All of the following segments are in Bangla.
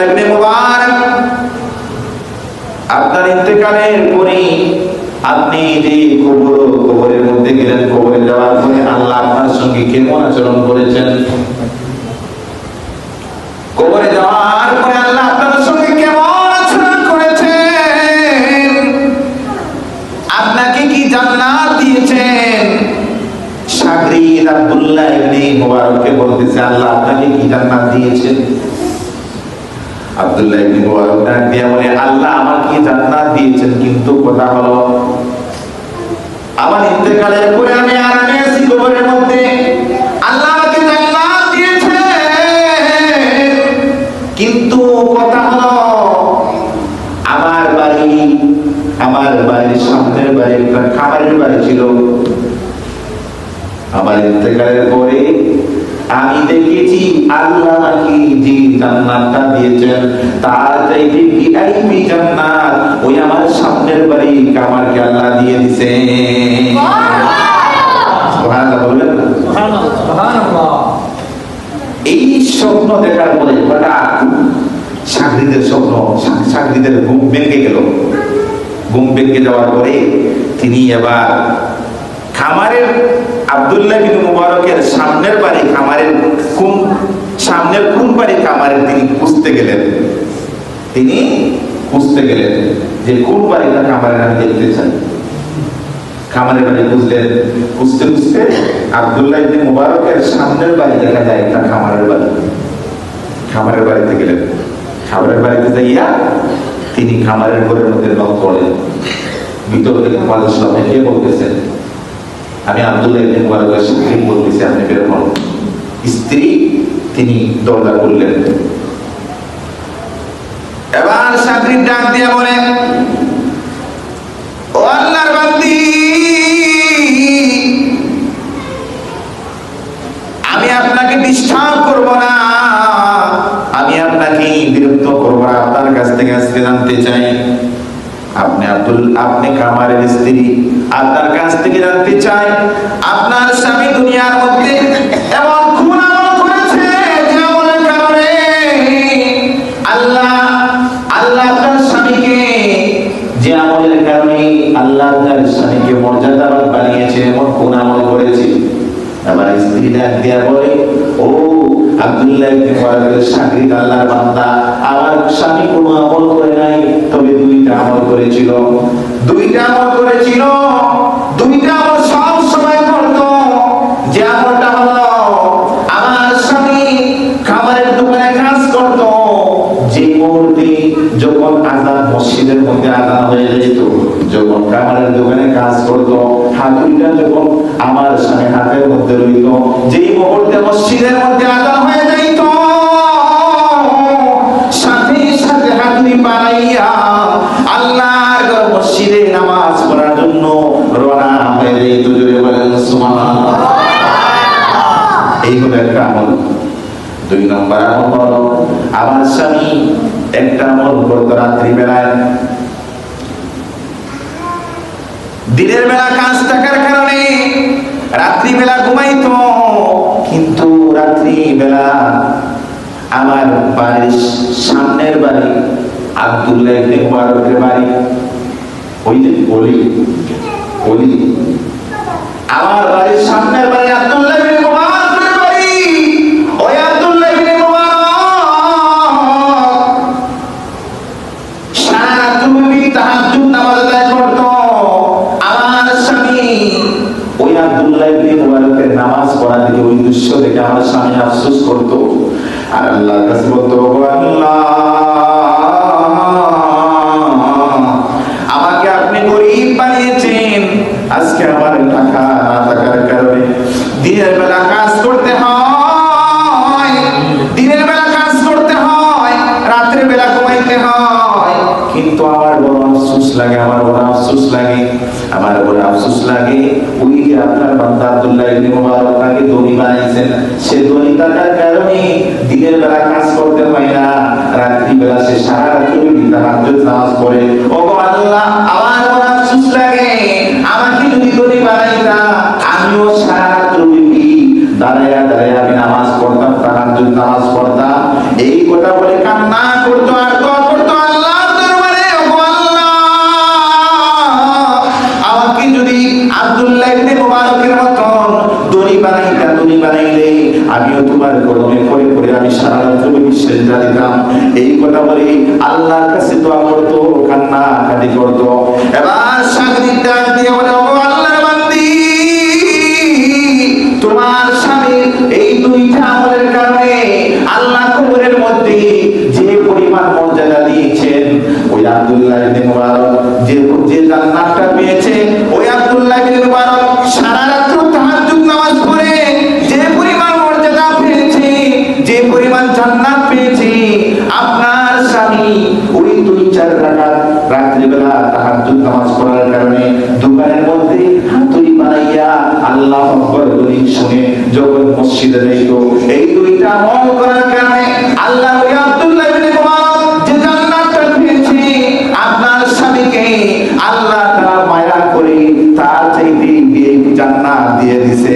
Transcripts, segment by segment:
আব্দুল্লাহ ইবনে মুবারক, আপনার ইন্তেকালের পরে আপনি যে কবরের মধ্যে গেলেন, কবরে যাওয়ার পরে আল্লাহ আপনার সঙ্গে কেমন আচরণ করেছেন? কবরে যাওয়ার পরে আল্লাহ আপনার সঙ্গে কেমন আচরণ করেছেন? আপনাকে কি জান্নাত দিয়েছেন? শাগরিদ আব্দুল্লাহ ইবনে মুবারককে বলতেছে, আল্লাহ আপনাকে কি জান্নাত দিয়েছেন? আব্দুল্লাহ ইবনে মুবারক ডাক দিয়ে বলে, আল্লাহ আমাকে জান্নাত দিয়েছেন, কিন্তু কথা হলো আমার ইন্তেকালের পরে আমি আরামে আছি কবরের মধ্যে, আল্লাহ আমাকে জান্নাত দিয়েছেন, কিন্তু কথা হলো আমার বাড়ির সামনের বাড়ি একটা খামারের বাড়ি ছিল। আমার ইন্তেকালের পরে আমি দেখেছি আল্লাহ নাকি যে জান্নাতটা দিয়েছেন তার চাইতে ভিআইপি জান্নাত ওই আমার সামনের বাড়ি কামারকে আল্লাহ দিয়ে দিয়েছেন। সুবহানাল্লাহ বলবেন না? সুবহানাল্লাহ। এই স্বপ্ন দেখার পরে হঠাৎ শাগরিদের শাগরিদের ঘুম ভেঙে গেল। ঘুম ভেঙে যাওয়ার পরে তিনি এবার খামারের আব্দুল্লাহ ইবনে মুবারকের সামনের বাড়ি খামারের কোন বাড়ি খামারের তিনি খুঁজতে গেলেন যে কোন বাড়িটা খামারের আমি দেখতে চাই। খামারের বাড়ি খুঁজতে আব্দুল্লাহ ইবনে মুবারকের সামনের বাড়ি দেখা যায় একটা খামারের বাড়িতে গেলেন। খামারের বাড়িতে যাইয়া তিনি খামারের ঘরের মধ্যে নক করলেন। ভিতর থেকে কে বলতেছেন, আমি আব্দুল্লাহ ইবনে মুবারকের স্ত্রী বলতেছি, আপনি বের হন। স্ত্রী তিনি দরজা খুললেন। এবার শাগরিদ ডাক দিয়ে বলে, ও আল্লাহর বান্দি, আমি আপনাকে ডিস্টার্ব করব না, আমি আপনাকে বিরক্ত করব না, আপনার কাছ থেকে আজকে জানতে চাই আপনি কামারের স্ত্রী, আপনার কাছ থেকে জানতে চাই আপনার স্বামী দুনিয়ার মধ্যে এমন কোন আমল করেছে যে আমলের কারণে আল্লাহ আপনার স্বামীকে, যে আমলের কারণে আল্লাহ আপনার স্বামীকে মর্যাদাবান বানিয়েছে, এমন কোন আমল করেছে? আমার স্ত্রী ডাক দিয়া বলে, ও আব্দুল্লাহ ইবনে মুবারকের শাগরিদ, আল্লাহর বান্দা, আমার স্বামী কোনো আমল করে নাই, তবে দুইটা আমল করেছিল। দুইটা আমল সব সময় করত। যে আমলটা হলো, আমার স্বামী খাবারের দোকানে কাজ করত, যে মুহূর্তে যখন আযান মসজিদের মধ্যে আযান হয়ে যেত, যখন খাবারের দোকানে কাজ করত, হাতুড়িটা যখন আমার স্বামী হাতের মধ্যে রইত, যেই মুহূর্তে মসজিদের মধ্যে আযান হয়ে যাইত, সাথে সাথে হাতুড়ি বাড়াইয়া আল্লাহর মসজিদে নামাজ পড়ার জন্য রওনা হয়ে যাইত। জোরে বলেন সুবহানাল্লাহ। এই হলো একটা আমল। দুই নম্বর আমল হলো, আমার স্বামী একটা আমল করতো রাত্রিবেলায়। দিনের বেলা কাজ থাকার কারণে রাত্রিবেলা ঘুমাইতো, কিন্তু রাত্রিবেলা আমার বাড়ির সামনের বাড়ি আব্দুল্লাহ ইবনে মুবারকের বাড়ি, ওই যে বলি আমার বাড়ির সামনের বাড়ি আব্দুল্লাহ ইবনে মুবারকের বাড়ি, ওই আব্দুল্লাহ ইবনে মুবারক সারা রাত্রি তাহাজ্জুদ নামাজ আদায় করতো। আমার স্বামী ওই আব্দুল্লাহ ইবনে মুবারকের নামাজ পড়া দেখে, ওই দৃশ্য দেখে আমার স্বামী আফসোস করতো, আর আল্লাহর কাছে বলতো, আল্লাহ আমাকে আপনি গরীব বানিয়েছেন, আজকে আমার টাকা না থাকার কারণে দিনের বেলা কাজ করতে হয়, রাত্রে বেলা ঘুমাইতে হয়, কিন্তু আমার বড় আফসোস লাগে, ওই যে আপনার বান্দা আব্দুল্লাহ ইবনে মুবারক তাকে ধনী বানাইছেন, সে ধনী থাকার কারণে দিনের বেলা কাজ করতে হয় না, রাত্রি বেলা সে সারা রাত্রি তাহাজ্জুদ নামাজ পড়ে। ও আল্লাহ, আমার বড় আফসোস লাগে, আমাকে যদি ধনী বানাইতা, আমিও সারা রাত্রি দাঁড়ায়া আমি নামাজ পড়তাম, তাহাজ্জুদ নামাজ পড়তাম। এই কথা বলে কান্না করে আব্দুল্লাহ ইবনে মুবারকের মতন দড়ি বানাইলে আমিও তোমার কলমে পড়ে পড়ে আমি সারা রাত বিশ্বের দিতাম। এই কথা বলে আল্লাহর কাছে দোয়া করতো, কান্না কাটি করতো। এবার সাগরিক ডাক দিয়ে বলে, ও আল্লাহর বান্দি, তোমার স্বামীর এই দুইটা আমলের কারণে আল্লাহ কবরের মধ্যে যে পরিমাণ মর্যাদা দিয়েছেন, ওই আব্দুল্লাহ ইবনে মুবারক যে জান্নাতটা পেয়েছে, ওই আব্দুল্লাহ ইবনে মুবারক সারা রাত তাহাজ্জুদ নামাজ পড়ে যে পরিমাণ মর্যাদা পেয়েছে, যে পরিমাণ জান্নাত পেয়েছে, আপনার স্বামী ওই 2-4 রাকাত রাত্রিবেলা তাহাজ্জুদ নামাজ পড়ার কারণে দোকানের মধ্যে হাতুড়ি বানাইয়া আল্লাহু আকবার বলে শুনে যখন মসজিদে যাইতো, এই দুইটা আমল করার কারণে আল্লাহ ওই আব্দুল্লাহ ইবনে মুবারক যে জান্নাতটা পেয়েছে, আপনার স্বামীকে আল্লাহ তাআলা মায়া করে তার চাইতে এই জান্নাত দিয়ে দিয়েছে।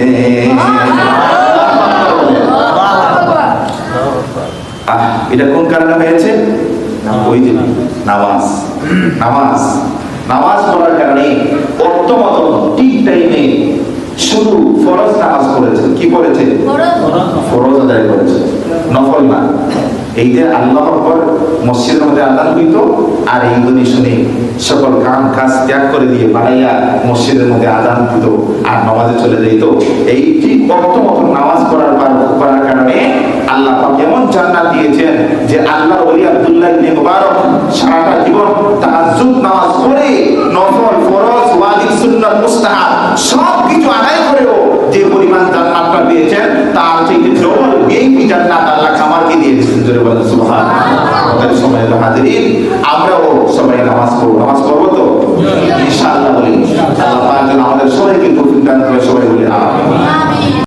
এটা কোন কারণে হয়েছে? ওই যে নামাজ পড়ার কারণে অর্থমত ঠিক টাইমে শুধু ফরজ নামাজ পড়েছে। কি পড়েছে? ফরজ আদায় করেছে, নফল না। এই যে আল্লাহু আকবার মসজিদের মধ্যে আযান হইতো, আর এইগুলি শুনে সকল কাজ ত্যাগ করে দিয়ে বাড়াইয়া মসজিদের মধ্যে আযান দিত আর নামাজে চলে যেত। এই ঠিক অর্থমত নামাজ করার কারণে আল্লাহ পাক এমন জান্নাত দিয়েছেন যে আল্লাহর ওলি আব্দুল্লাহ ইবনে মুবারক সারাটা জীবন তাহাজ্জুদ নামাজ পড়ে নফল, ফরজ, ওয়াজিব, সুন্নাত, মুস্তাহাব সব কিছু আদায় করেও যে পরিমাণ জান্নাতটা পেয়েছেন, তার থেকে ডবল এই জান্নাত আল্লাহ কামারকে দিয়ে দিয়েছেন। জোরে বলেন সুবহানাল্লাহ। তাই সময় হাজিরিন, আমরাও সবাই নামাজ পড়বো তো ইনশাআল্লাহ বলি।